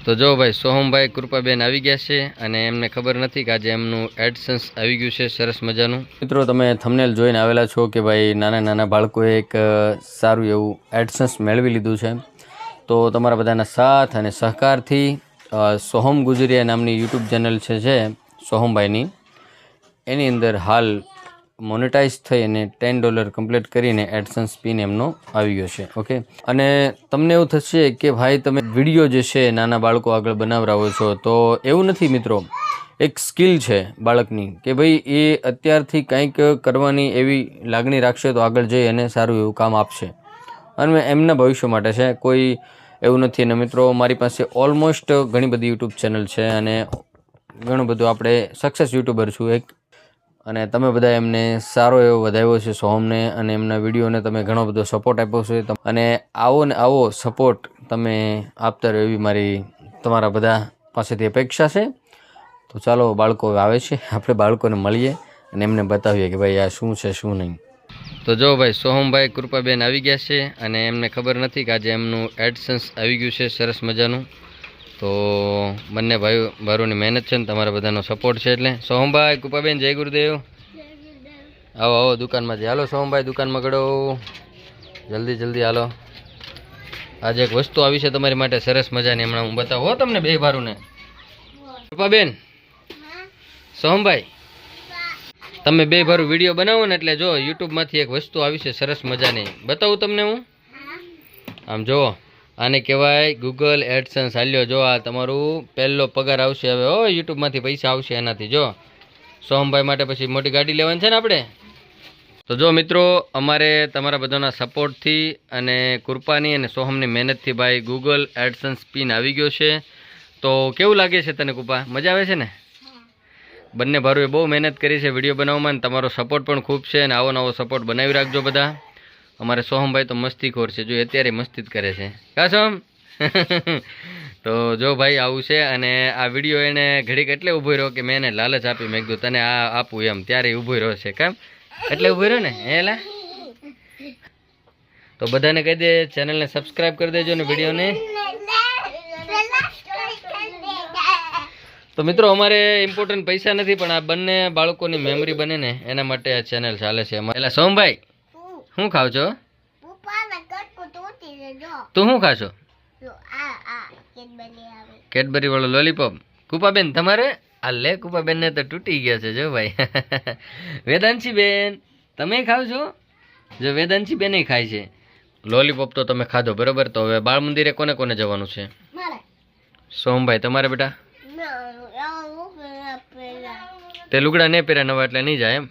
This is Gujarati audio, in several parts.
તો જો ભાઈ સોહમભાઈ કૃપાબેન આવી ગયા છે અને એમને ખબર નથી કે આજે એમનું એડસન્સ આવી ગયું છે સરસ મજાનું। મિત્રો તમે થંબનેલ જોઈને આવેલા છો કે ભાઈ નાના નાના બાળકોએ એક સારું એવું એડસન્સ મેળવી લીધું છે। તો તમારા બધાના સાથ અને સહકારથી સોહમ ગુજરિયા નામની યુટ્યુબ ચેનલ છે સોહમભાઈની, એની અંદર હાલ મોનેટાઇઝ થઈ અને $10 કમ્પ્લીટ કરીને એડસન્સ પિન એમનો આવી ગયો છે। ઓકે, અને તમને એવું થશે કે ભાઈ તમે વિડીયો જે છે નાના બાળકો આગળ બનાવરાવો છો, તો એવું નથી મિત્રો, એક સ્કિલ છે બાળકની કે ભાઈ એ અત્યારથી કંઈક કરવાની એવી લાગણી રાખશે તો આગળ જઈ અને સારું એવું કામ આપશે અને એમના ભવિષ્ય માટે છે, કોઈ એવું નથી। અને મિત્રો મારી પાસે ઓલમોસ્ટ ઘણી બધી યુટ્યુબ ચેનલ છે અને ઘણું બધું આપણે સક્સેસ યુટ્યુબર છું એક, અને તમે બધા એમને સારો એવો વધાવ્યો છે સોહમને, અને એમના વિડીયોને તમે ઘણો બધો સપોર્ટ આપ્યો છે અને આવો ને આવો સપોર્ટ તમે આપતા રહો એવી મારી તમારા બધા પાસેથી અપેક્ષા છે। તો ચાલો બાળકો આવે છે, આપણે બાળકોને મળીએ અને એમને બતાવીએ કે ભાઈ આ શું છે શું નહીં। તો જો ભાઈ સોહમભાઈ કૃપાબેન આવી ગયા છે અને એમને ખબર નથી કે આજે એમનું એડસન્સ આવી ગયું છે સરસ મજાનું। તો બંને ભાઈઓની મહેનત છે ને તમારા બધાનો સપોર્ટ છે, એટલે સોહમભાઈ કૃપાબેન જય ગુરુદેવ। આવો આવો દુકાનમાં જઈ, હાલો સોહમભાઈ દુકાનમાં ગળો, જલ્દી જલ્દી હાલો। આજે એક વસ્તુ આવી છે તમારી માટે સરસ મજાની, હમણાં હું બતાવું હો તમને બે ભારુને। કૃપાબેન, સોહમભાઈ તમે બે ભારું વિડીયો બનાવો ને એટલે જો યુટ્યુબમાંથી એક વસ્તુ આવી છે સરસ મજાની, બતાવું તમને હું। આમ જુઓ, આને કહેવાય ગૂગલ એડસન્સ। હાલ્યો જો આ તમારું પહેલો પગાર આવશે હવે હો, યુટ્યુબમાંથી પૈસા આવશે એનાથી। જો સોહમભાઈ માટે પછી મોટી ગાડી લેવાની છે ને આપણે। તો જો મિત્રો અમારે તમારા બધાના સપોર્ટથી અને કૃપાની અને સોહમની મહેનતથી ભાઈ ગૂગલ એડસન્સ પિન આવી ગયો છે। તો કેવું લાગે છે તને કૃપા, મજા આવે છે ને? બંને ભારુએ બહુ મહેનત કરી છે વિડીયો બનાવવામાં, તમારો સપોર્ટ પણ ખૂબ છે અને આવો નવો સપોર્ટ બનાવી રાખજો બધા। અમારે સોહમભાઈ તો મસ્તીખોર છે, જો અત્યારે મસ્તી જ કરે છે કા સોહમ? તો જો ભાઈ આવું છે, અને આ વિડીયો એને ઘડીક એટલે ઊભો રહ્યો કે મેં એને લાલચ આપી, મેં કીધું તને આ આપું એમ, ત્યારે ઊભો રહ્યો છે કામ, એટલે ઊભો રહ્યો ને હેલા। તો બધાને કહી દે ચેનલને સબસ્ક્રાઈબ કરી દેજો ને વિડીયોને। તો મિત્રો અમારે ઇમ્પોર્ટન્ટ પૈસા નથી, પણ આ બંને બાળકોની મેમરી બને ને એના માટે આ ચેનલ ચાલે છે। એટલે સોહમભાઈ શું ખાવ છો? તું શું ખાશો? કેડબરી વાળો લોલીપોપ। કૃપાબેન તમારે આ લે, કૃપાબેન ને તો તૂટી ગયા છે જો ભાઈ। વેદાંશી બેન તમે ખાવ છો? જો વેદાંશી બેન ખાય છે લોલીપોપ, તો તમે ખાધો બરોબર। તો હવે બાળ મંદિરે કોને કોને જવાનું છે? સોહમભાઈ તમારે બેટા તે લુગડા નહીં પહેર્યા નવા એટલે નહીં જાય એમ?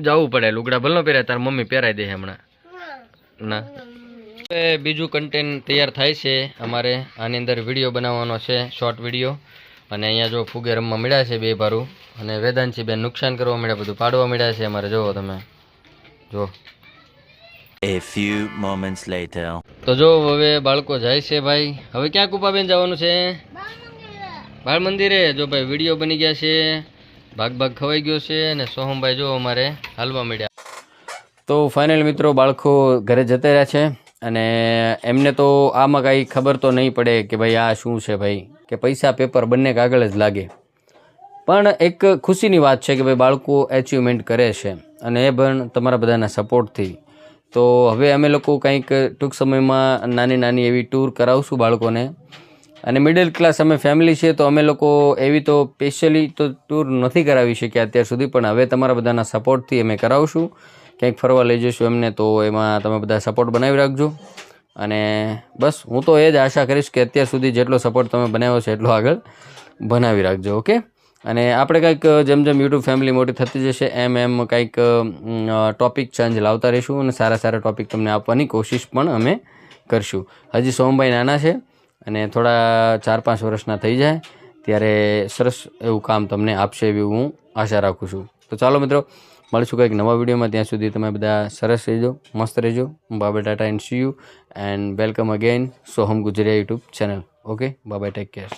જવું પડે, લુગડા ભલે ન પહેર્યા તાર મમ્મી પહેરાઈ દે હમણાં ના। બીજું કન્ટેન્ટ તૈયાર થાય છે અમારે, આની અંદર વિડીયો બનાવવાનો છે શોર્ટ વિડીયો, અને અહીંયા જો ફુગે રમવા મળ્યા છે બે ભારું, અને વેદાંશી બેન નુકસાન કરવા મળ્યા, બધું પાડવા મળ્યા છે અમારે, જોવો તમે જો। A few moments later. તો જો હવે બાળકો જાય છે ભાઈ, હવે ક્યાં કૃપાબેન જવાનું છે? બાળ મંદિરે। જો ભાઈ વિડીયો બની ગયા છે, ભાગ ખવાઈ ગયો છે, અને સોહમભાઈ જો અમારે હાલવા મળ્યા। તો ફાઇનલ મિત્રો બાળકો ઘરે જતા રહ્યા છે, અને એમને તો આમાં કાંઈ ખબર તો નહીં પડે કે ભાઈ આ શું છે ભાઈ, કે પૈસા પેપર બંને કાગળ જ લાગે, પણ એક ખુશીની વાત છે કે ભાઈ બાળકો એચિવમેન્ટ કરે છે, અને એ પણ તમારા બધાના સપોર્ટથી। તો હવે અમે લોકો કંઈક ટૂંક સમયમાં નાની નાની એવી ટૂર કરાવશું બાળકોને, અને મિડલ ક્લાસ અમે ફેમિલી છે, તો અમે લોકો એવી તો સ્પેશિયલી તો ટૂર નથી કરાવી શક્યા અત્યાર સુધી, પણ હવે તમારા બધાના સપોર્ટથી અમે કરાવશું, ક્યાંક ફરવા લઈ જઈશું એમને। તો એમાં તમે બધા સપોર્ટ બનાવી રાખજો, અને બસ હું તો એ જ આશા કરીશ કે અત્યાર સુધી જેટલો સપોર્ટ તમે બનાવ્યો છે એટલો આગળ બનાવી રાખજો। ઓકે, અને આપણે કંઈક જેમ જેમ યુટ્યુબ ફેમિલી મોટી થતી જશે એમ એમ કંઈક ટોપિક ચેન્જ લાવતા રહીશું, અને સારા સારા ટોપિક તમને આપવાની કોશિશ પણ અમે કરશું। હજી સોહમભાઈ નાના છે અને થોડા 4-5 વર્ષના થઈ જાય ત્યારે સરસ એવું કામ તમને આપશે એવી હું આશા રાખું છું। તો ચાલો મિત્રો મળીશું કંઈક નવા વિડીયોમાં, ત્યાં સુધી તમે બધા સરસ રહેજો, મસ્ત રહેજો। By Tata and C you and welcome again Soham Gujaria YouTube channel. Okay, bye take care.